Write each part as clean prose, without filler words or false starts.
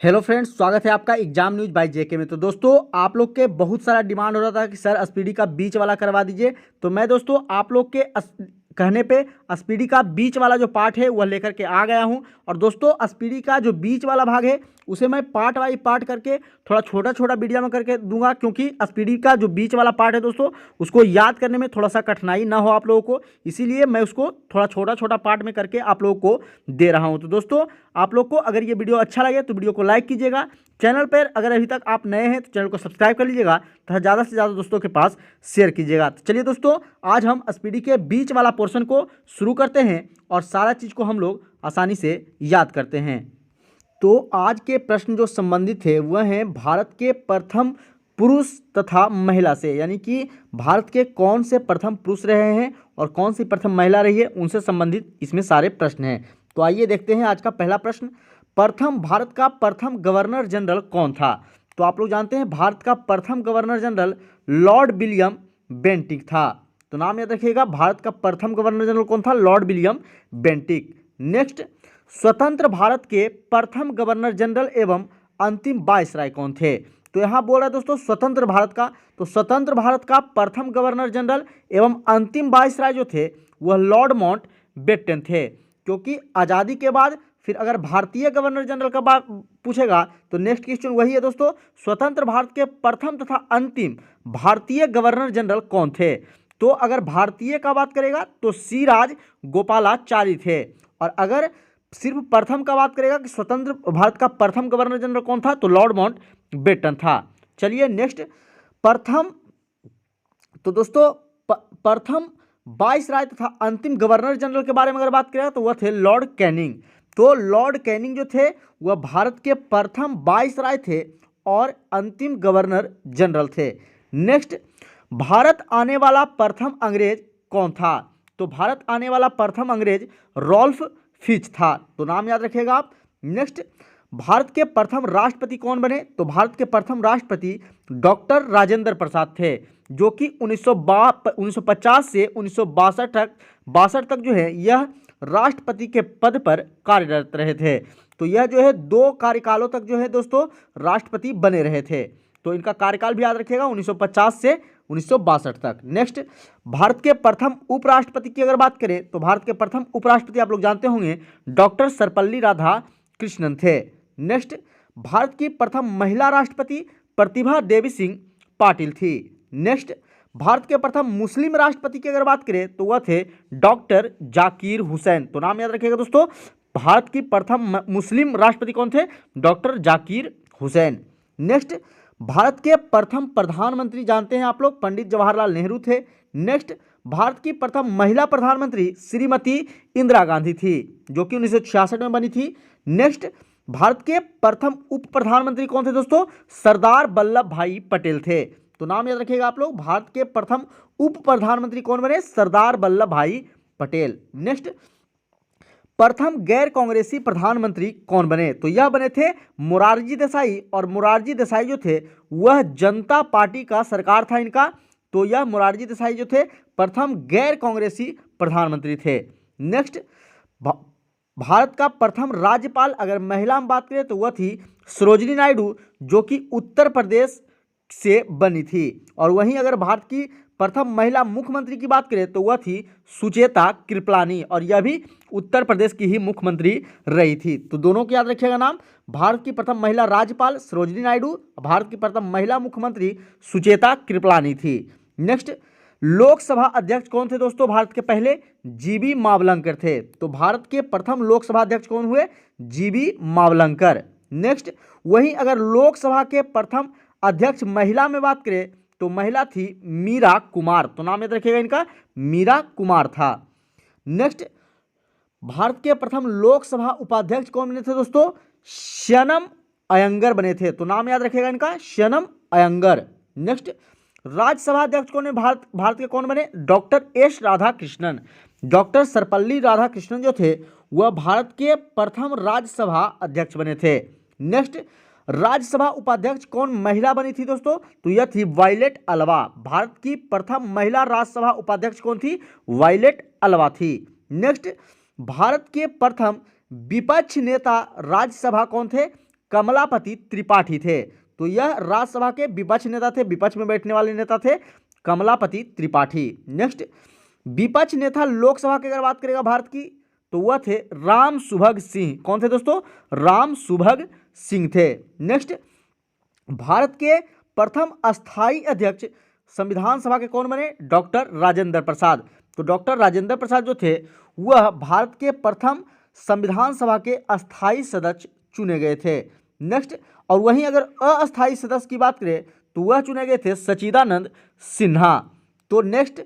Hello friends, स्वागत है आपका एग्जाम न्यूज बाय जेके में। तो दोस्तों, आप लोग के बहुत सारा डिमांड हो रहा था कि सर स्पीडी का बीच वाला करवा दीजिए। तो मैं दोस्तों आप लोग के कहने पे स्पीडी का बीच वाला जो पार्ट है वह लेकर के आ गया हूं। और दोस्तों स्पीडी का जो बीच वाला भाग है उसे मैं पार्ट बाई पार्ट करके थोड़ा छोटा छोटा वीडियो में करके दूंगा, क्योंकि स्पीडी का जो बीच वाला पार्ट है दोस्तों उसको याद करने में थोड़ा सा कठिनाई ना हो आप लोगों को, इसीलिए मैं उसको थोड़ा छोटा छोटा पार्ट में करके आप लोगों को दे रहा हूं। तो दोस्तों आप लोग को अगर ये वीडियो अच्छा लगे तो वीडियो को लाइक कीजिएगा। चैनल पर अगर अभी तक आप नए हैं तो चैनल को सब्सक्राइब कर लीजिएगा तथा ज़्यादा से ज़्यादा दोस्तों के पास शेयर कीजिएगा। तो चलिए दोस्तों, आज हम स्पीडी के बीच वाला पोर्शन को शुरू करते हैं और सारा चीज़ को हम लोग आसानी से याद करते हैं। तो आज के प्रश्न जो संबंधित है वह हैं भारत के प्रथम पुरुष तथा महिला से, यानी कि भारत के कौन से प्रथम पुरुष रहे हैं और कौन सी प्रथम महिला रही है, उनसे संबंधित इसमें सारे प्रश्न हैं। तो आइए देखते हैं आज का पहला प्रश्न। भारत का प्रथम गवर्नर जनरल कौन था? तो आप लोग जानते हैं भारत का प्रथम governor general Lord William Bentinck था। तो नाम याद रखिएगा, भारत का प्रथम गवर्नर जनरल कौन था? Lord William Bentinck. नेक्स्ट, स्वतंत्र भारत के प्रथम गवर्नर जनरल एवं अंतिम वायसराय कौन थे? तो यहाँ बोल रहा है दोस्तों स्वतंत्र भारत का, तो स्वतंत्र भारत का प्रथम गवर्नर जनरल एवं अंतिम वायसराय जो थे वह लॉर्ड माउंट बेटन थे। क्योंकि आज़ादी के बाद फिर अगर भारतीय गवर्नर जनरल का बात पूछेगा तो नेक्स्ट क्वेश्चन वही है दोस्तों, स्वतंत्र भारत के प्रथम तथा अंतिम भारतीय गवर्नर जनरल कौन थे? तो अगर भारतीय का बात करेगा तो सी राज गोपालाचारी थे, और अगर सिर्फ प्रथम का बात करेगा कि स्वतंत्र भारत का प्रथम गवर्नर जनरल कौन था, तो लॉर्ड माउंट बेटन था। चलिए नेक्स्ट, प्रथम तो दोस्तों प्रथम वायसराय तथा अंतिम गवर्नर जनरल के बारे में अगर बात करें तो वह थे लॉर्ड कैनिंग। तो लॉर्ड कैनिंग जो थे वह भारत के प्रथम वायसराय थे और अंतिम गवर्नर जनरल थे। नेक्स्ट, भारत आने वाला प्रथम अंग्रेज कौन था? तो भारत आने वाला प्रथम अंग्रेज रॉल्फ फिच था। तो नाम याद रखिएगा आप। नेक्स्ट, भारत के प्रथम राष्ट्रपति कौन बने? तो भारत के प्रथम राष्ट्रपति डॉक्टर राजेंद्र प्रसाद थे, जो कि 1950 से 1962 तक जो है यह राष्ट्रपति के पद पर कार्यरत रहे थे। तो यह जो है 2 कार्यकालों तक जो है दोस्तों राष्ट्रपति बने रहे थे। तो इनका कार्यकाल भी याद रखिएगा, 1950 से 1962 तक। नेक्स्ट, भारत के प्रथम उपराष्ट्रपति की अगर बात करें तो भारत के प्रथम उपराष्ट्रपति आप लोग जानते होंगे डॉक्टर सर्वपल्ली राधाकृष्णन थे। नेक्स्ट, भारत की प्रथम महिला राष्ट्रपति प्रतिभा देवी सिंह पाटिल थी। नेक्स्ट, भारत के प्रथम मुस्लिम राष्ट्रपति की अगर बात करें तो वह थे डॉक्टर जाकिर हुसैन। तो नाम याद रखिएगा दोस्तों, भारत की प्रथम मुस्लिम राष्ट्रपति कौन थे? डॉक्टर जाकिर हुसैन। नेक्स्ट, भारत के प्रथम प्रधानमंत्री जानते हैं आप लोग, पंडित जवाहरलाल नेहरू थे। नेक्स्ट, भारत की प्रथम महिला प्रधानमंत्री श्रीमती इंदिरा गांधी थी, जो कि 1966 में बनी थी। नेक्स्ट, भारत के प्रथम उप प्रधानमंत्री कौन थे दोस्तों? सरदार वल्लभ भाई पटेल थे। तो नाम याद रखिएगा आप लोग, भारत के प्रथम उप प्रधानमंत्री कौन बने? सरदार वल्लभ भाई पटेल। नेक्स्ट, प्रथम गैर कांग्रेसी प्रधानमंत्री कौन बने? तो यह बने थे मोरारजी देसाई, और मोरारजी देसाई जो थे वह जनता पार्टी का सरकार था इनका। तो यह मोरारजी देसाई जो थे प्रथम गैर कांग्रेसी प्रधानमंत्री थे। नेक्स्ट, भारत का प्रथम राज्यपाल अगर महिला में बात करें तो वह थी सरोजिनी नायडू, जो कि उत्तर प्रदेश से बनी थी। और वहीं अगर भारत की प्रथम महिला मुख्यमंत्री की बात करें तो वह थी सुचेता कृपलानी, और यह भी उत्तर प्रदेश की ही मुख्यमंत्री रही थी। तो दोनों को याद रखिएगा नाम, भारत की प्रथम महिला राज्यपाल सरोजिनी नायडू, भारत की प्रथम महिला मुख्यमंत्री सुचेता कृपलानी थी। नेक्स्ट, लोकसभा अध्यक्ष कौन थे दोस्तों भारत के पहले? जीबी मावलंकर थे। तो भारत के प्रथम लोकसभा अध्यक्ष कौन हुए? जीबी मावलंकर। नेक्स्ट, वहीं अगर लोकसभा के प्रथम अध्यक्ष महिला में बात करें तो महिला थी मीरा कुमार। तो नाम याद रखिएगा इनका, मीरा कुमार था। नेक्स्ट, भारत के प्रथम लोकसभा उपाध्यक्ष कौन बने थे दोस्तों? श्यानम अयंगर बने थे। तो नाम याद रखिएगा इनका, श्यानम अयंगर। नेक्स्ट, राज्यसभा अध्यक्ष कौन है भारत के कौन बने? Doctor S Radhakrishnan. Doctor Sarvepalli Radhakrishnan जो थे वह भारत के प्रथम राज्यसभा अध्यक्ष बने थे। नेक्स्ट, राज्यसभा उपाध्यक्ष कौन महिला बनी थी दोस्तों? तो यह थी वायलेट अलवा। भारत की प्रथम महिला राज्यसभा उपाध्यक्ष कौन थी? वायलेट अलवा थी। नेक्स्ट, भारत के प्रथम विपक्ष नेता राज्यसभा कौन थे? कमलापति त्रिपाठी थे। तो यह राज्यसभा के विपक्ष नेता थे, विपक्ष में बैठने वाले नेता थे कमलापति त्रिपाठी। नेक्स्ट, विपक्ष नेता लोकसभा की अगर बात करेगा भारत की, तो वह थे राम सुभग सिंह। कौन थे दोस्तों? राम सुभग सिंह थे। नेक्स्ट, भारत के प्रथम अस्थाई अध्यक्ष संविधान सभा के कौन बने? डॉक्टर राजेंद्र प्रसाद। तो डॉक्टर राजेंद्र प्रसाद जो थे वह भारत के प्रथम संविधान सभा के अस्थाई सदस्य चुने गए थे। नेक्स्ट, और वहीं अगर अस्थाई सदस्य की बात करें तो वह चुने गए थे सच्चिदानंद सिन्हा। तो नेक्स्ट,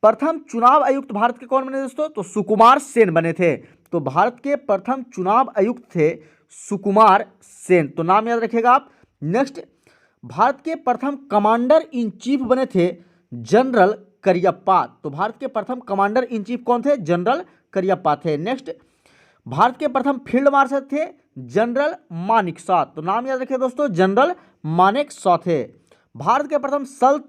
प्रथम चुनाव आयुक्त भारत के कौन बने दोस्तों? तो सुकुमार सेन बने थे। तो भारत के प्रथम चुनाव आयुक्त थे सुकुमार सेन, तो नाम याद रखिएगा आप। नेक्स्ट, भारत के प्रथम कमांडर इन चीफ बने थे जनरल करियप्पा। तो भारत के प्रथम कमांडर इन चीफ कौन थे? जनरल करियप्पा थे। नेक्स्ट, भारत के प्रथम फील्ड मार्शल थे जनरल मानेकशॉ। तो नाम याद रखिए दोस्तों, जनरल मानेकशॉ थे। भारत के प्रथम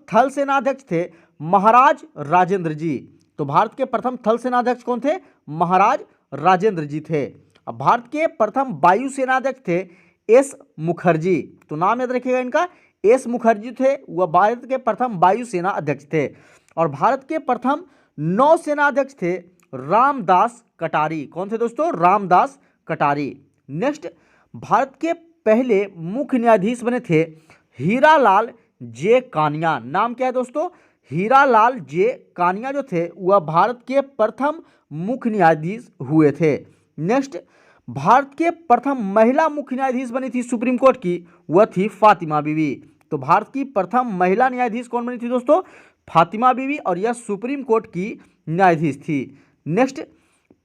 थल सेनाध्यक्ष थे महाराज राजेंद्र जी। तो भारत के प्रथम थल सेनाध्यक्ष कौन थे? महाराज राजेंद्र जी थे। अब भारत के प्रथम वायु सेनाध्यक्ष थे एस मुखर्जी। तो नाम याद रखिएगा इनका, एस मुखर्जी थे, वह भारत के प्रथम वायु सेना अध्यक्ष थे। और भारत के प्रथम नौसेना अध्यक्ष थे रामदास कटारी। कौन थे दोस्तों? रामदास कटारी। नेक्स्ट, भारत के पहले मुख्य न्यायाधीश बने थे हीरालाल जे कानिया। नाम क्या है दोस्तों? हीरालाल जे कानिया जो थे वह भारत के प्रथम मुख्य न्यायाधीश हुए थे। नेक्स्ट, भारत के प्रथम महिला मुख्य न्यायाधीश बनी थी सुप्रीम कोर्ट की, वह थी फातिमा बीवी। तो भारत की प्रथम महिला न्यायाधीश कौन बनी थी दोस्तों? फातिमा बीवी, और यह सुप्रीम कोर्ट की न्यायाधीश थी। नेक्स्ट,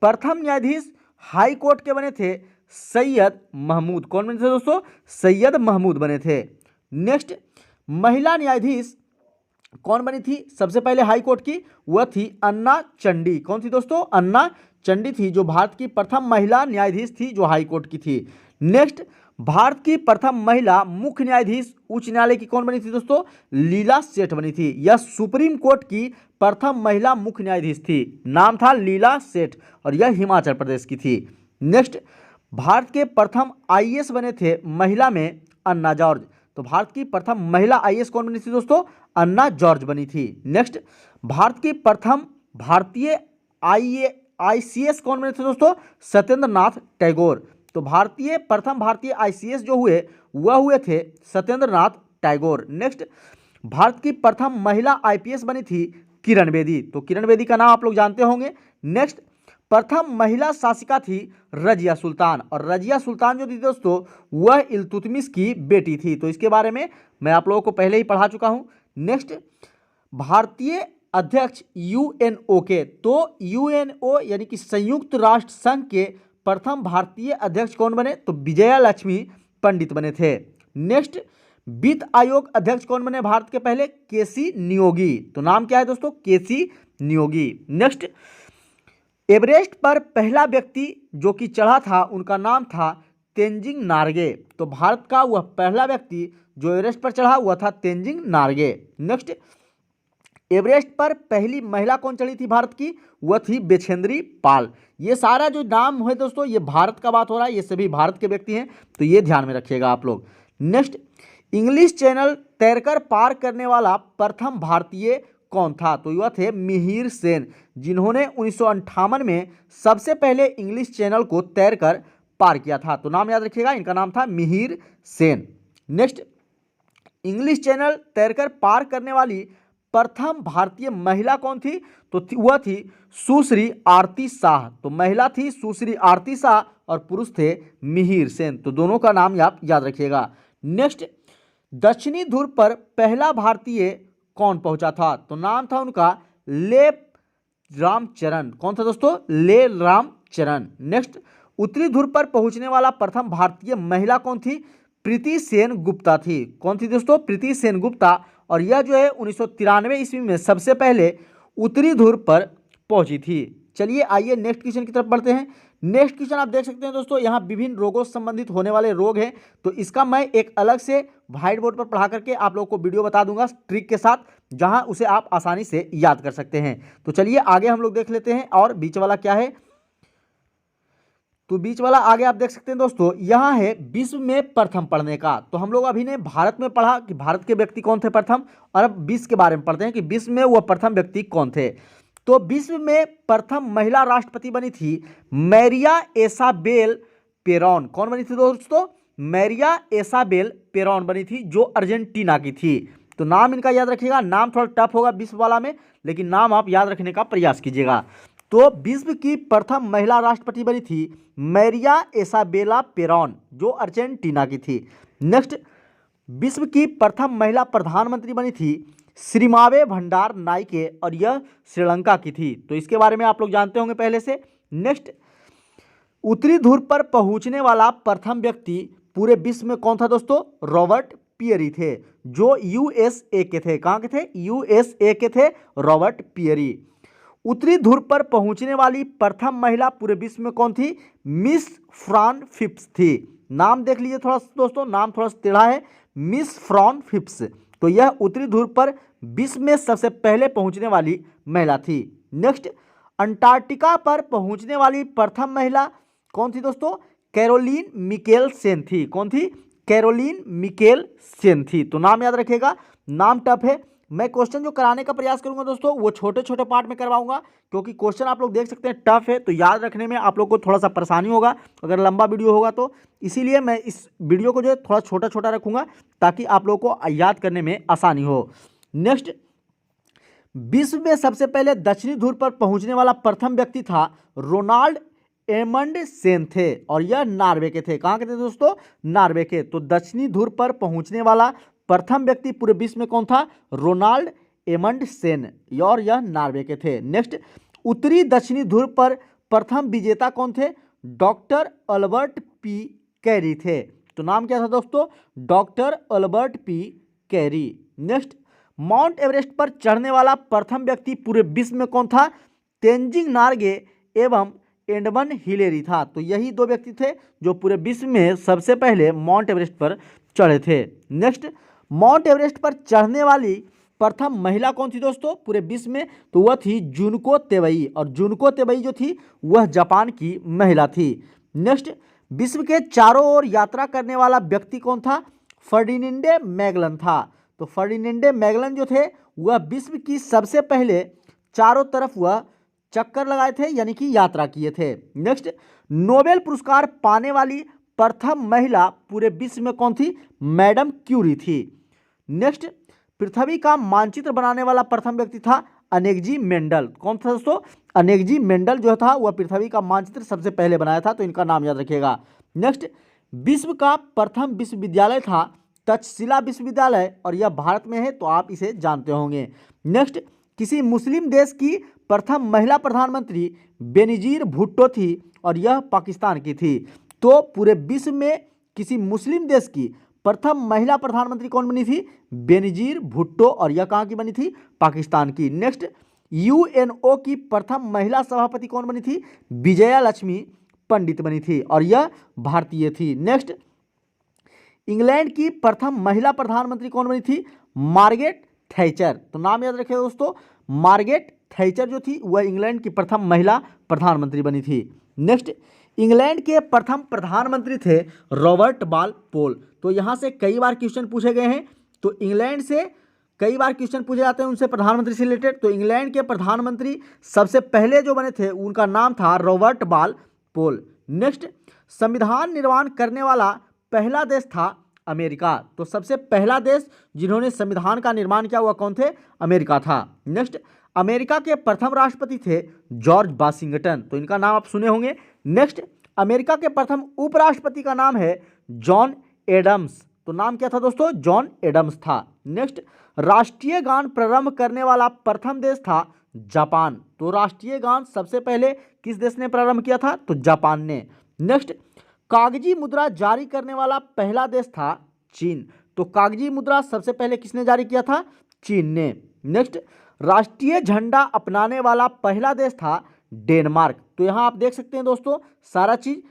प्रथम न्यायाधीश हाई कोर्ट के बने थे सैयद महमूद। कौन बने थे दोस्तों? सैयद महमूद बने थे। नेक्स्ट, महिला न्यायाधीश कौन बनी थी सबसे पहले हाई कोर्ट की? वह थी अन्ना चंडी। कौन थी दोस्तों? अन्ना चंडी थी, जो भारत की प्रथम महिला न्यायाधीश थी जो हाई कोर्ट की थी। नेक्स्ट, भारत की प्रथम महिला मुख्य न्यायाधीश उच्च न्यायालय की कौन बनी थी दोस्तों? लीला सेठ बनी थी। यह सुप्रीम कोर्ट की प्रथम महिला मुख्य न्यायाधीश थी, नाम था लीला सेठ, और यह हिमाचल प्रदेश की थी। नेक्स्ट, भारत के प्रथम आईएएस बने थे महिला में अन्ना जॉर्ज। तो भारत की प्रथम महिला आईएएस कौन बनी थी दोस्तों? अन्ना जॉर्ज बनी थी। नेक्स्ट, भारत की प्रथम भारतीय आईसीएस कौन बने थे दोस्तों? सत्येंद्र नाथ टैगोर। तो प्रथम भारतीय आईसीएस जो हुए वह हुए थे सत्येंद्र नाथ टैगोर। नेक्स्ट, भारत की प्रथम महिला आईपीएस बनी थी किरण बेदी। तो किरण बेदी का नाम आप लोग जानते होंगे। नेक्स्ट, प्रथम महिला शासिका थी रजिया सुल्तान, और रजिया सुल्तान जो थी दोस्तों वह इल्तुतमिश की बेटी थी। तो इसके बारे में मैं आप लोगों को पहले ही पढ़ा चुका हूं। नेक्स्ट, भारतीय अध्यक्ष यूएनओ के, तो यूएनओ यानी कि संयुक्त राष्ट्र संघ के प्रथम भारतीय अध्यक्ष कौन बने? तो विजया लक्ष्मी पंडित बने थे। नेक्स्ट, वित्त आयोग अध्यक्ष कौन बने भारत के पहले? केसी नियोगी। तो नाम क्या है दोस्तों? केसी नियोगी। नेक्स्ट, एवरेस्ट पर पहला व्यक्ति जो कि चढ़ा था उनका नाम था तेंजिंग नार्गे। तो भारत का वह पहला व्यक्ति जो एवरेस्ट पर चढ़ा हुआ था तेंजिंग नार्गे। नेक्स्ट, एवरेस्ट पर पहली महिला कौन चढ़ी थी भारत की? वह थी बेछेंद्री पाल। ये सारा जो नाम है दोस्तों ये भारत का बात हो रहा है, ये सभी भारत के व्यक्ति हैं, तो ये ध्यान में रखिएगा आप लोग। नेक्स्ट, इंग्लिश चैनल तैरकर पार करने वाला प्रथम भारतीय कौन था? तो यह थे मिहिर सेन, जिन्होंने 1958 में सबसे पहले इंग्लिश चैनल को तैरकर पार किया था। तो नाम याद रखिएगा, इनका नाम था Mihir Sen. Next, English channel तैरकर पार करने वाली प्रथम भारतीय महिला कौन थी? तो वह थी सुश्री आरती शाह। तो महिला थी सुश्री आरती शाह और पुरुष थे मिहिर सेन। तो दोनों का नाम आप याद रखिएगा। नेक्स्ट, दक्षिणी ध्रुव पर पहला भारतीय कौन पहुंचा था? तो नाम था उनका ले रामचरण। कौन था दोस्तों? ले रामचरण। नेक्स्ट, उत्तरी ध्रुव पर पहुंचने वाला प्रथम भारतीय महिला कौन थी? प्रीति सेन गुप्ता थी। कौन थी दोस्तों? प्रीति सेन गुप्ता। और यह जो है 1993 ईस्वी में सबसे पहले उत्तरी ध्रुव पर पहुंची थी। चलिए आइए नेक्स्ट क्वेश्चन की तरफ बढ़ते हैं। नेक्स्ट क्वेश्चन आप देख सकते हैं दोस्तों, यहाँ विभिन्न रोगों से संबंधित होने वाले रोग हैं, तो इसका मैं एक अलग से व्हाइट बोर्ड पर पढ़ा करके आप लोगों को वीडियो बता दूंगा ट्रिक के साथ, जहां उसे आप आसानी से याद कर सकते हैं। तो चलिए आगे हम लोग देख लेते हैं। और बीच वाला क्या है? तो बीच वाला आगे आप देख सकते हैं दोस्तों, यहाँ है विश्व में प्रथम पढ़ने का। तो हम लोग अभी ने भारत में पढ़ा कि भारत के व्यक्ति कौन थे प्रथम, और अब विश्व के बारे में पढ़ते हैं कि विश्व में वह प्रथम व्यक्ति कौन थे। तो विश्व में प्रथम महिला राष्ट्रपति बनी थी मैरिया इसाबेल पेरॉन। कौन बनी थी दोस्तों? मैरिया इसाबेल पेरॉन बनी थी, जो अर्जेंटीना की थी। तो नाम इनका याद रखिएगा, नाम थोड़ा टफ होगा विश्व वाला में, लेकिन नाम आप याद रखने का प्रयास कीजिएगा। तो विश्व की प्रथम महिला राष्ट्रपति बनी थी मैरिया इसाबेला पेरॉन, जो अर्जेंटीना की थी। नेक्स्ट, विश्व की प्रथम महिला प्रधानमंत्री बनी थी श्रीमावे भंडार नाइके, और यह श्रीलंका की थी। तो इसके बारे में आप लोग जानते होंगे पहले से। नेक्स्ट, उत्तरी ध्रुव पर पहुंचने वाला प्रथम व्यक्ति पूरे विश्व में कौन था दोस्तों? रॉबर्ट पियरी थे, जो यूएसए के थे। कहाँ के थे? यूएसए के थे रॉबर्ट पियरी। उत्तरी ध्रुव पर पहुंचने वाली प्रथम महिला पूरे विश्व में कौन थी? मिस फ्रॉन फिप्स थी। नाम देख लीजिए थोड़ा दोस्तों, नाम थोड़ा टेढ़ा है, मिस फ्रॉन फिप्स। तो यह उत्तरी ध्रुव पर विश्व में सबसे पहले पहुंचने वाली महिला थी। नेक्स्ट, अंटार्कटिका पर पहुंचने वाली प्रथम महिला कौन थी दोस्तों? कैरोलीन मिकेल सेन थी। कौन थी? कैरोलीन मिकेल सेन थी। तो नाम याद रखिएगा, नाम टफ है। मैं क्वेश्चन जो कराने का प्रयास करूंगा दोस्तों, वो छोटे छोटे पार्ट में करवाऊंगा, क्योंकि क्वेश्चन आप लोग देख सकते हैं टफ है, तो याद रखने में आप लोग को थोड़ा सा परेशानी होगा अगर लंबा वीडियो होगा तो। इसीलिए मैं इस वीडियो को जो है थोड़ा छोटा छोटा रखूंगा, ताकि आप लोग को याद करने में आसानी हो। नेक्स्ट, विश्व में सबसे पहले दक्षिणी ध्रुव पर पहुंचने वाला प्रथम व्यक्ति था रोनाल्ड एमंड सेन थे, और यह नॉर्वे के थे। कहाँ के थे दोस्तों? नॉर्वे के। तो दक्षिणी ध्रुव पर पहुंचने वाला प्रथम व्यक्ति पूरे विश्व में कौन था? रोनाल्ड एमंड सेन, और यह नॉर्वे के थे। नेक्स्ट, उत्तरी दक्षिणी ध्रुव पर प्रथम विजेता कौन थे? डॉक्टर अल्बर्ट पी कैरी थे। तो नाम क्या था दोस्तों? Doctor Albert P carry. Next, mount Everest पर चढ़ने वाला प्रथम व्यक्ति पूरे विश्व में कौन था? तेंजिंग नार्गे एवं एडमंड हिलेरी था। तो यही दो व्यक्ति थे जो पूरे विश्व में सबसे पहले माउंट एवरेस्ट पर चढ़े थे। नेक्स्ट, माउंट एवरेस्ट पर चढ़ने वाली प्रथम महिला कौन थी दोस्तों पूरे विश्व में? तो वह थी जुनको तेवई, और जुनको तेवई जो थी वह जापान की महिला थी। नेक्स्ट, विश्व के चारों ओर यात्रा करने वाला व्यक्ति कौन था? फर्डिनेंडे मैगलन था। तो फर्डिनेंडे मैगलन जो थे वह विश्व की सबसे पहले चारों तरफ वह चक्कर लगाए थे, यानी कि यात्रा किए थे। नेक्स्ट, नोबेल पुरस्कार पाने वाली प्रथम महिला पूरे विश्व में कौन थी? मैडम क्यूरी थी। नेक्स्ट, पृथ्वी का मानचित्र बनाने वाला प्रथम व्यक्ति था अनेग्जी मेंडल। कौन था दोस्तों? अनेग्जी मेंडल जो था वह पृथ्वी का मानचित्र सबसे पहले बनाया था, तो इनका नाम याद रखिएगा। नेक्स्ट, विश्व का प्रथम विश्वविद्यालय था तक्षशिला विश्वविद्यालय, और यह भारत में है, तो आप इसे जानते होंगे। नेक्स्ट, किसी मुस्लिम देश की प्रथम महिला प्रधानमंत्री बेनजीर भुट्टो थी, और यह पाकिस्तान की थी। तो पूरे विश्व में किसी मुस्लिम देश की प्रथम महिला प्रधानमंत्री कौन बनी थी? बेनजीर भुट्टो, और यह कहाँ की बनी थी? पाकिस्तान की। नेक्स्ट, यूएनओ की प्रथम महिला सभापति कौन बनी थी? विजया लक्ष्मी पंडित बनी थी, और यह भारतीय थी। नेक्स्ट, इंग्लैंड की प्रथम महिला प्रधानमंत्री कौन बनी थी? Margaret Thatcher. तो नाम याद रखिए दोस्तों, मार्गरेट थैचर जो थी वह इंग्लैंड की प्रथम महिला प्रधानमंत्री बनी थी। नेक्स्ट, इंग्लैंड के प्रथम प्रधानमंत्री थे रॉबर्ट बाल पोल। तो यहाँ से कई बार क्वेश्चन पूछे गए हैं, तो इंग्लैंड से कई बार क्वेश्चन पूछे जाते हैं उनसे प्रधानमंत्री से रिलेटेड। तो इंग्लैंड के प्रधानमंत्री सबसे पहले जो बने थे उनका नाम था रॉबर्ट बाल पोल। नेक्स्ट, संविधान निर्माण करने वाला पहला देश था अमेरिका। तो सबसे पहला देश जिन्होंने संविधान का निर्माण किया हुआ कौन थे? अमेरिका था। नेक्स्ट, अमेरिका के प्रथम राष्ट्रपति थे जॉर्ज वाशिंगटन। तो इनका नाम आप सुने होंगे। नेक्स्ट, अमेरिका के प्रथम उपराष्ट्रपति का नाम है जॉन एडम्स। तो नाम क्या था दोस्तों? जॉन एडम्स था। नेक्स्ट, राष्ट्रीय गान प्रारंभ करने वाला प्रथम देश था जापान। तो राष्ट्रीय गान सबसे पहले किस देश ने प्रारंभ किया था? तो जापान ने। नेक्स्ट, कागजी मुद्रा जारी करने वाला पहला देश था चीन। तो कागजी मुद्रा सबसे पहले किसने जारी किया था? चीन ने। नेक्स्ट, राष्ट्रीय झंडा अपनाने वाला पहला देश था डेनमार्क। तो यहाँ आप देख सकते हैं दोस्तों सारा चीज।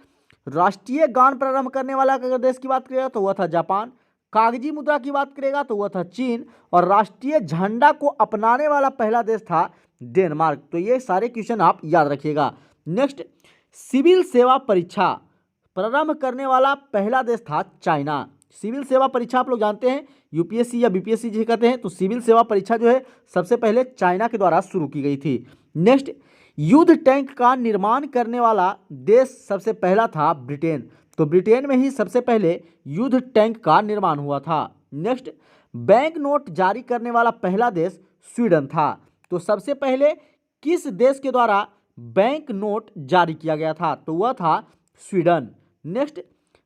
राष्ट्रीय गान प्रारंभ करने वाला अगर देश की बात करेगा तो वह था जापान, कागजी मुद्रा की बात करेगा तो वह था चीन, और राष्ट्रीय झंडा को अपनाने वाला पहला देश था डेनमार्क। तो ये सारे क्वेश्चन आप याद रखिएगा। नेक्स्ट, सिविल सेवा परीक्षा प्रारंभ करने वाला पहला देश था चाइना। सिविल सेवा परीक्षा आप लोग जानते हैं यूपीएससी या बीपीएससी जिसे कहते हैं, तो सिविल सेवा परीक्षा जो है सबसे पहले चाइना के द्वारा शुरू की गई थी। नेक्स्ट, युद्ध टैंक का निर्माण करने वाला देश सबसे पहला था ब्रिटेन। तो ब्रिटेन में ही सबसे पहले युद्ध टैंक का निर्माण हुआ था। नेक्स्ट, बैंक नोट जारी करने वाला पहला देश स्वीडन था। तो सबसे पहले किस देश के द्वारा बैंक नोट जारी किया गया था, तो वह था स्वीडन। नेक्स्ट,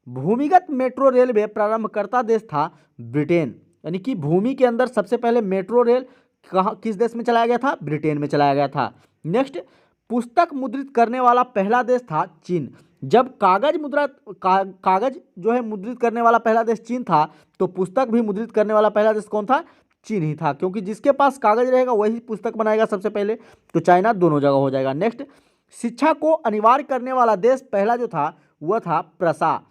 भूमिगत मेट्रो रेलवे प्रारंभकर्ता देश था ब्रिटेन, यानी कि भूमि के अंदर सबसे पहले मेट्रो रेल कहाँ किस देश में चलाया गया था, ब्रिटेन में चलाया गया था। नेक्स्ट, पुस्तक मुद्रित करने वाला पहला देश था चीन। जब कागज जो है मुद्रित करने वाला पहला देश चीन था, तो पुस्तक भी मुद्रित करने वाला पहला देश कौन था, चीन ही था, क्योंकि जिसके पास कागज रहेगा वही पुस्तक बनाएगा सबसे पहले, तो चाइना दोनों जगह हो जाएगा। नेक्स्ट, शिक्षा को अनिवार्य करने वाला देश पहला जो था वह था प्रसा।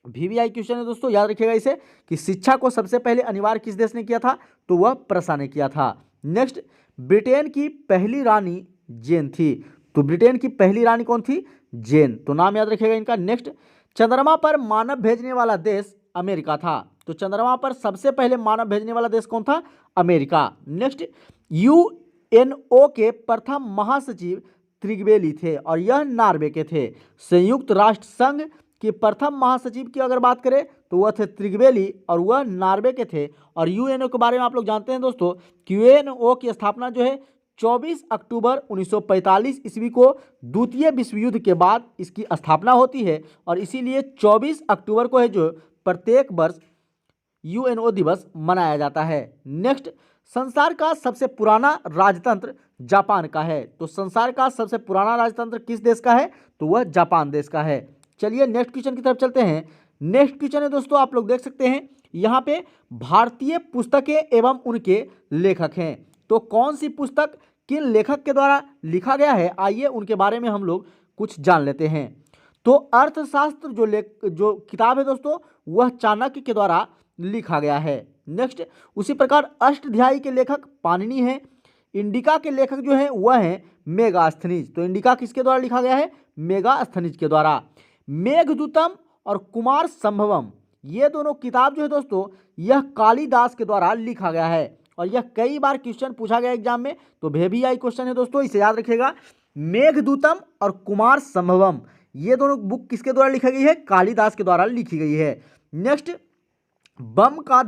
वीवीआई क्वेश्चन है दोस्तों, याद रखिएगा इसे कि शिक्षा को सबसे पहले अनिवार्य किस देश ने किया था, तो वह प्रसा ने किया था। नेक्स्ट, ब्रिटेन की पहली रानी जेन थी। तो ब्रिटेन की पहली रानी कौन थी, जेन, तो नाम याद रखिएगा इनका। नेक्स्ट, चंद्रमा पर मानव भेजने वाला देश अमेरिका था। तो चंद्रमा पर सबसे पहले मानव भेजने वाला देश कौन था, अमेरिका। नेक्स्ट, यूएनओ के प्रथम महासचिव त्रिगवेली थे और यह नॉर्वे के थे। संयुक्त राष्ट्र संघ के प्रथम महासचिव की अगर बात करें तो वह थे त्रिगवेली और वह नॉर्वे के थे। और यूएनओ के बारे में आप लोग जानते हैं दोस्तों कि यूएनओ की स्थापना जो है 24 अक्टूबर 1945 ईस्वी को द्वितीय विश्व युद्ध के बाद इसकी स्थापना होती है और इसीलिए 24 अक्टूबर को है जो प्रत्येक वर्ष यूएनओ दिवस मनाया जाता है। नेक्स्ट, संसार का सबसे पुराना राजतंत्र जापान का है। तो संसार का सबसे पुराना राजतंत्र किस देश का है, तो वह जापान देश का है। चलिए नेक्स्ट क्वेश्चन की तरफ चलते हैं। नेक्स्ट क्वेश्चन है दोस्तों, आप लोग देख सकते हैं यहाँ पे भारतीय पुस्तकें एवं उनके लेखक हैं। तो कौन सी पुस्तक किन लेखक के द्वारा लिखा गया है, आइए उनके बारे में हम लोग कुछ जान लेते हैं। तो अर्थशास्त्र जो किताब है दोस्तों वह चाणक्य के द्वारा लिखा गया है। नेक्स्ट, उसी प्रकार अष्टध्यायी के लेखक पाणिनि हैं। इंडिका के लेखक जो है वह है मेगास्थनीज। तो इंडिका किसके द्वारा लिखा गया है, मेगास्थनीज के द्वारा। मेघदूतम और कुमार संभवम ये दोनों किताब जो है दोस्तों यह कालिदास के द्वारा लिखा गया है और यह कई बार क्वेश्चन पूछा गया एग्जाम में, तो वीवीआई क्वेश्चन है दोस्तों, इसे याद रखिएगा। मेघदूतम और कुमार संभवम ये दोनों बुक किसके द्वारा लिखी गई है, कालिदास के द्वारा लिखी गई है। नेक्स्ट, बम का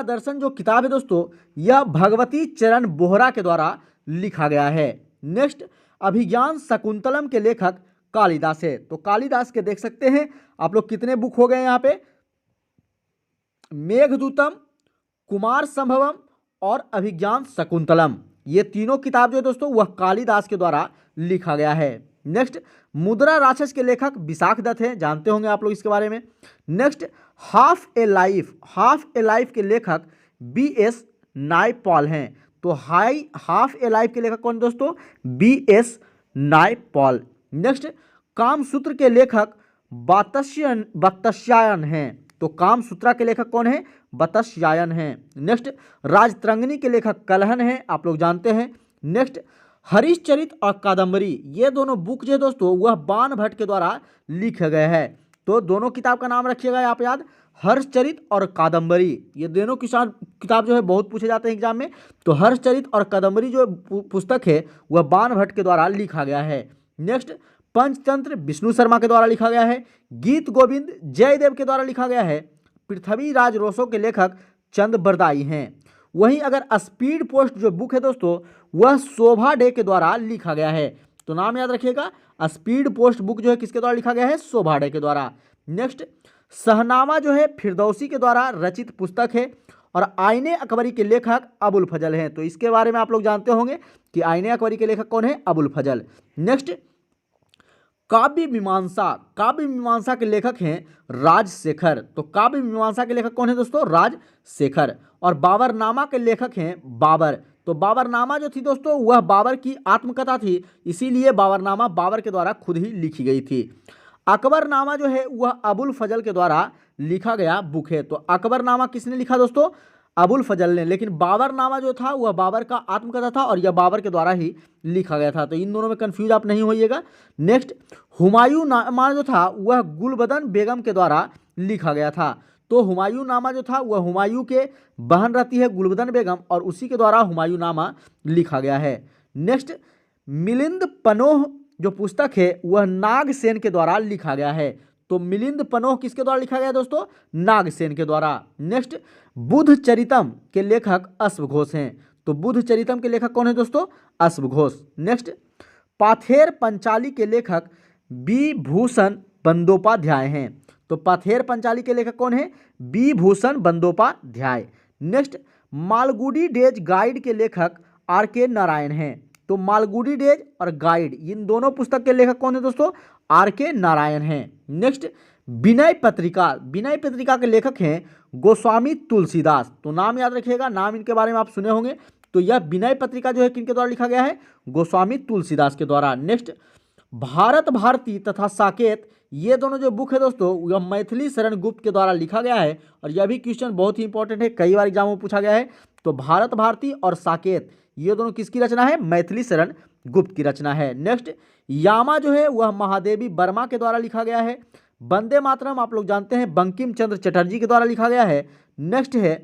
दर्शन जो किताब है दोस्तों यह भगवती चरण बोहरा के द्वारा लिखा गया है। नेक्स्ट, अभिज्ञान शकुंतलम के लेखक कालिदास है। तो कालिदास के देख सकते हैं आप लोग कितने बुक हो गए यहाँ पे, मेघदूतम, कुमार संभवम और अभिज्ञान शकुंतलम, ये तीनों किताब जो है दोस्तों वह कालिदास के द्वारा लिखा गया है। नेक्स्ट, मुद्रा राक्षस के लेखक विशाख दत्त हैं, जानते होंगे आप लोग इसके बारे में। नेक्स्ट, हाफ ए लाइफ के लेखक बीएस नायपॉल हैं। तो हाफ ए लाइफ के लेखक कौन दोस्तों, बीएस नायपॉल। नेक्स्ट, कामसूत्र के लेखक बत्स्यायन हैं। तो कामसूत्रा के लेखक कौन है, बत्स्यायन हैं। नेक्स्ट, राजतरंगिणी के लेखक कलहन हैं, आप लोग जानते हैं। नेक्स्ट, हरिश्चरित और कादम्बरी ये दोनों बुक जो है दोस्तों वह बाण भट्ट के द्वारा लिखे गए हैं। तो दोनों किताब का नाम रखिएगा आप याद, हर्षचरित और कादम्बरी, ये दोनों किताब जो है बहुत पूछे जाते हैं एग्जाम में। तो हर्षचरित और कादम्बरी जो पुस्तक है वह बाण भट्ट के द्वारा लिखा गया है। नेक्स्ट, पंचतंत्र विष्णु शर्मा के द्वारा लिखा गया है। गीत गोविंद जयदेव के द्वारा लिखा गया है। पृथ्वीराज रोसो के लेखक चंद बरदाई हैं। वहीं अगर स्पीड पोस्ट जो बुक है दोस्तों वह शोभा डे के द्वारा लिखा गया है। तो नाम याद रखिएगा, स्पीड पोस्ट बुक जो है किसके द्वारा लिखा गया है, शोभा डे के द्वारा। नेक्स्ट, शहनामा जो है फिरदौसी के द्वारा रचित पुस्तक है और आईने अकबरी के लेखक अबुल फजल हैं। तो इसके बारे में आप लोग जानते होंगे कि आईने अकबरी के लेखक कौन है, अबुल फजल। नेक्स्ट, काव्य मीमांसा के लेखक हैं राजशेखर। तो काव्य मीमांसा के लेखक कौन है दोस्तों, राजशेखर। और बाबरनामा के लेखक हैं बाबर। तो बाबरनामा जो थी दोस्तों वह बाबर की आत्मकथा थी, इसीलिए बाबरनामा बाबर के द्वारा खुद ही लिखी गई थी। अकबरनामा जो है वह अबुल फजल के द्वारा लिखा गया बुक है। तो अकबरनामा किसने लिखा दोस्तों, अबुल फजल ने। लेकिन बाबरनामा जो था वह बाबर का आत्मकथा था और यह बाबर के द्वारा ही लिखा गया था। तो इन दोनों में कंफ्यूज आप नहीं होइएगा। नेक्स्ट, हुमायूं नामा जो था वह गुलबदन बेगम के द्वारा लिखा गया था। तो हुमायूं नामा जो था वह हुमायूं के बहन रहती है गुलबदन बेगम और उसी के द्वारा हुमायूं नामा लिखा गया है। नेक्स्ट, मिलिंद पनोह जो पुस्तक है वह नागसेन के द्वारा लिखा गया है। तो मिलिंद पनोह किसके द्वारा लिखा गया दोस्तों? नागसेन के द्वारा। नेक्स्ट, बुद्ध चरितम के लेखक अश्वघोष हैं। तो बुद्ध चरितम के लेखक कौन है दोस्तों? अश्वघोष। नेक्स्ट, पाथेर पंचाली के लेखक विभूषण बंदोपाध्याय हैं। तो पाथेर पंचाली के लेखक कौन है? Vibhushan Bandopadhyay. Next, Malgudi days guide के लेखक आर.के. नारायण हैं। तो मालगुडी डेज और गाइड इन दोनों पुस्तक के लेखक कौन है दोस्तों? आर.के. नारायण हैं। नेक्स्ट, विनय पत्रिका, विनय पत्रिका के लेखक हैं गोस्वामी तुलसीदास। तो नाम याद रखिएगा, नाम इनके बारे में आप सुने होंगे। तो यह विनय पत्रिका जो है किनके द्वारा लिखा गया है? गोस्वामी तुलसीदास के द्वारा। नेक्स्ट, भारत भारती तथा साकेत ये दोनों जो बुक है दोस्तों यह मैथिली शरण गुप्त के द्वारा लिखा गया है। और यह भी क्वेश्चन बहुत ही इंपॉर्टेंट है, कई बार एग्जाम में पूछा गया है। तो भारत भारती और साकेत ये दोनों किसकी रचना है? मैथिली शरण गुप्त की रचना है। नेक्स्ट, यामा जो है वह महादेवी वर्मा के द्वारा लिखा गया है। वंदे मातरम आप लोग जानते हैं बंकिम चंद्र चटर्जी के द्वारा लिखा गया है। नेक्स्ट है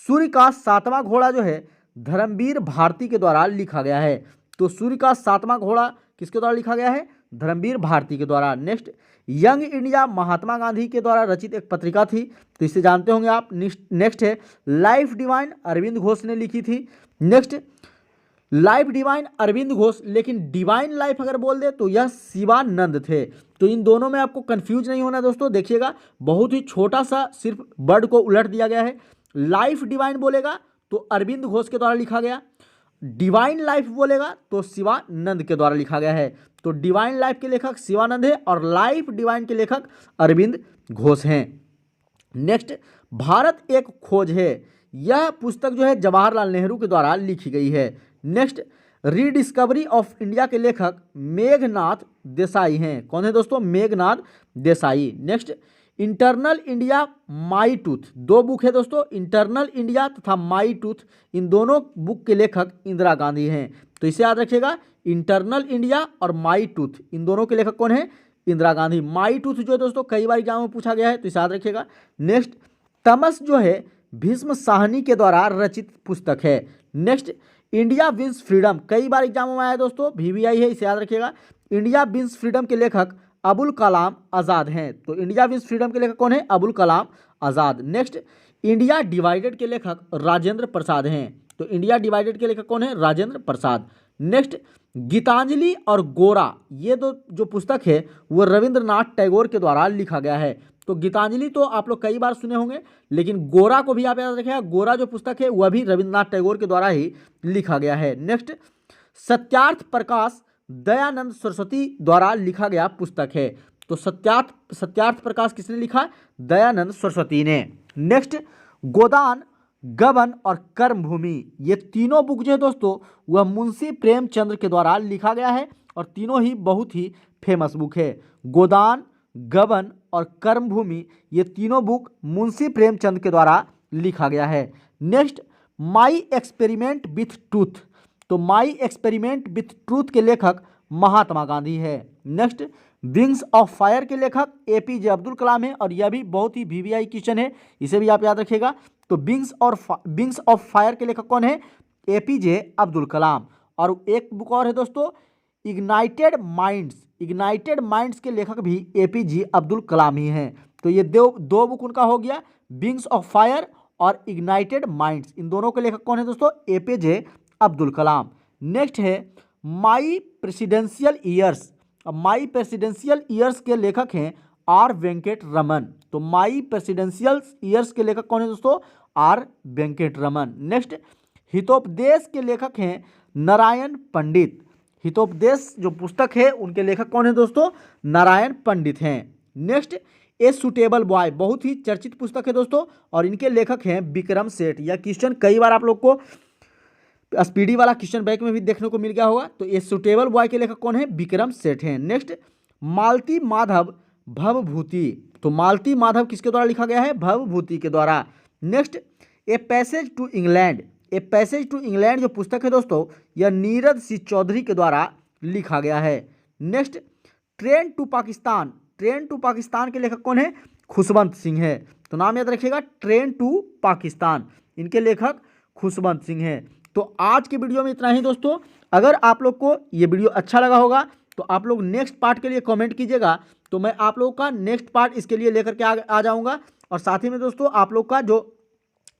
सूर्य का सातवां घोड़ा जो है धर्मवीर भारती के द्वारा लिखा गया है। तो सूर्य का सातवां घोड़ा किसके द्वारा लिखा गया है? धर्मवीर भारती के द्वारा। Next, young India Mahatma Gandhi के द्वारा रचित एक पत्रिका थी, तो इसे जानते होंगे आप। नेक्स्ट है लाइफ डिवाइन अरविंद घोष ने लिखी थी। Next, life divine Arvind Ghosh, लेकिन डिवाइन लाइफ अगर बोल दे तो यह शिवानंद थे। तो इन दोनों में आपको कंफ्यूज नहीं होना दोस्तों। देखिएगा बहुत ही छोटा सा सिर्फ वर्ड को उलट दिया गया है। लाइफ डिवाइन बोलेगा तो अरविंद घोष के द्वारा लिखा गया, डिवाइन लाइफ बोलेगा तो शिवानंद के द्वारा लिखा गया है। तो डिवाइन लाइफ के लेखक शिवानंद है और लाइफ डिवाइन के लेखक अरविंद घोष हैं। नेक्स्ट, भारत एक खोज है, यह पुस्तक जो है जवाहरलाल नेहरू के द्वारा लिखी गई है। नेक्स्ट, रीडिस्कवरी ऑफ इंडिया के लेखक मेघनाथ देसाई हैं। कौन है दोस्तों? Meghnath Desai. Next, internal India my tooth, दो बुक है दोस्तों, इंटरनल इंडिया तथा माई टूथ, इन दोनों बुक के लेखक इंदिरा गांधी हैं। तो इसे याद रखिएगा, इंटरनल इंडिया और माई टूथ इन दोनों के लेखक कौन है? इंदिरा गांधी। माई टूथ जो है दोस्तों कई बार एग्जाम में पूछा गया है, तो इसे याद रखिएगा। नेक्स्ट, तमस जो है भीष्म साहनी के द्वारा रचित पुस्तक है। नेक्स्ट, इंडिया विंस फ्रीडम कई बार एग्जाम में आया है दोस्तों, VVI है, इसे याद रखिएगा। इंडिया विंस फ्रीडम के लेखक अबुल कलाम आज़ाद हैं। तो इंडिया विंस फ्रीडम के लेखक कौन है? Abul Kalam Azad. Next, India divided के लेखक राजेंद्र प्रसाद हैं। तो इंडिया डिवाइडेड के लेखक कौन है? राजेंद्र प्रसाद। नेक्स्ट, गीतांजलि और गोरा ये दो जो पुस्तक है वो रविंद्रनाथ टैगोर के द्वारा लिखा गया है। तो गीतांजलि तो आप लोग कई बार सुने होंगे, लेकिन गोरा को भी आप याद रखिएगा, गोरा जो पुस्तक है वह भी रविंद्रनाथ टैगोर के द्वारा ही लिखा गया है। नेक्स्ट, सत्यार्थ प्रकाश दयानंद सरस्वती द्वारा लिखा गया पुस्तक है। तो सत्यार्थ प्रकाश किसने लिखा? दयानंद सरस्वती ने। नेक्स्ट, गोदान, गबन और कर्मभूमि ये तीनों बुक जो है दोस्तों वह मुंशी प्रेमचंद्र के द्वारा लिखा गया है और तीनों ही बहुत ही फेमस बुक है। गोदान, गबन और कर्मभूमि ये तीनों बुक मुंशी प्रेमचंद के द्वारा लिखा गया है। Next, my experiment with truth, तो माई एक्सपेरिमेंट विथ ट्रूथ के लेखक महात्मा गांधी है। नेक्स्ट, विंग्स ऑफ फायर के लेखक APJ अब्दुल कलाम है और यह भी बहुत ही VVI क्वेश्चन है, इसे भी आप याद रखिएगा। तो विंग्स ऑफ फायर के लेखक कौन है? APJ अब्दुल कलाम। और एक बुक और है दोस्तों इग्नाइटेड माइंड्स के लेखक भी APJ अब्दुल कलाम ही हैं। तो ये दो बुक उनका हो गया, विंग्स ऑफ फायर और इग्नाइटेड माइंड्स, इन दोनों के लेखक कौन है दोस्तों? APJ अब्दुल कलाम। नेक्स्ट है माई प्रेसिडेंशियल ईयर्स, माई प्रेसिडेंशियल ईयर्स के लेखक हैं R. वेंकट रमन। तो माई प्रेसिडेंशियल ईयर्स के लेखक कौन है दोस्तों? R. वेंकट रमन। नेक्स्ट, हितोपदेश के लेखक हैं नारायण पंडित। हितोपदेश जो पुस्तक है उनके लेखक कौन है दोस्तों? नारायण पंडित हैं। नेक्स्ट, ए सुटेबल बॉय बहुत ही चर्चित पुस्तक है दोस्तों और इनके लेखक हैं विक्रम सेठ। यह क्वेश्चन कई बार आप लोग को स्पीडी वाला क्वेश्चन बैंक में भी देखने को मिल गया होगा। तो ए सुटेबल बॉय के लेखक कौन है? विक्रम सेठ हैं। नेक्स्ट, मालती माधव भवभूति, तो मालती माधव किसके द्वारा लिखा गया है? भवभूति के द्वारा। Next, a passage to England, a passage to England जो पुस्तक है दोस्तों, यह नीरज सी चौधरी के द्वारा लिखा गया है। Next, train to Pakistan, train to Pakistan के लेखक कौन है? खुशवंत सिंह है। तो नाम याद रखिएगा, ट्रेन टू पाकिस्तान, इनके लेखक खुशवंत सिंह है। तो आज के वीडियो में इतना ही दोस्तों। अगर आप लोग को ये वीडियो अच्छा लगा होगा तो आप लोग नेक्स्ट पार्ट के लिए कमेंट कीजिएगा, तो मैं आप लोगों का नेक्स्ट पार्ट इसके लिए लेकर के आ जाऊंगा। और साथ ही में दोस्तों आप लोग का जो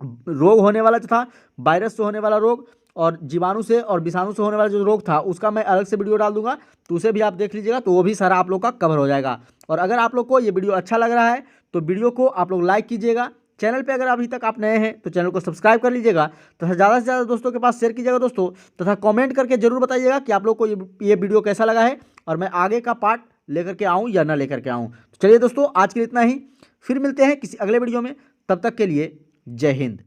रोग होने वाला था, वायरस से होने वाला रोग और जीवाणु से और विषाणु से होने वाला जो रोग था, उसका मैं अलग से वीडियो डाल दूंगा, तो उसे भी आप देख लीजिएगा, तो वो भी सारा आप लोग का कवर हो जाएगा। और अगर आप लोग को ये वीडियो अच्छा लग रहा है तो वीडियो को आप लोग लाइक कीजिएगा। चैनल पे अगर अभी तक आप नए हैं तो चैनल को सब्सक्राइब कर लीजिएगा तथा ज़्यादा से ज़्यादा दोस्तों के पास शेयर कीजिएगा दोस्तों, तथा कमेंट करके जरूर बताइएगा कि आप लोग को ये वीडियो कैसा लगा है और मैं आगे का पार्ट लेकर के आऊँ या ना लेकर के आऊँ। तो चलिए दोस्तों, आज के लिए इतना ही, फिर मिलते हैं किसी अगले वीडियो में, तब तक के लिए जय हिंद।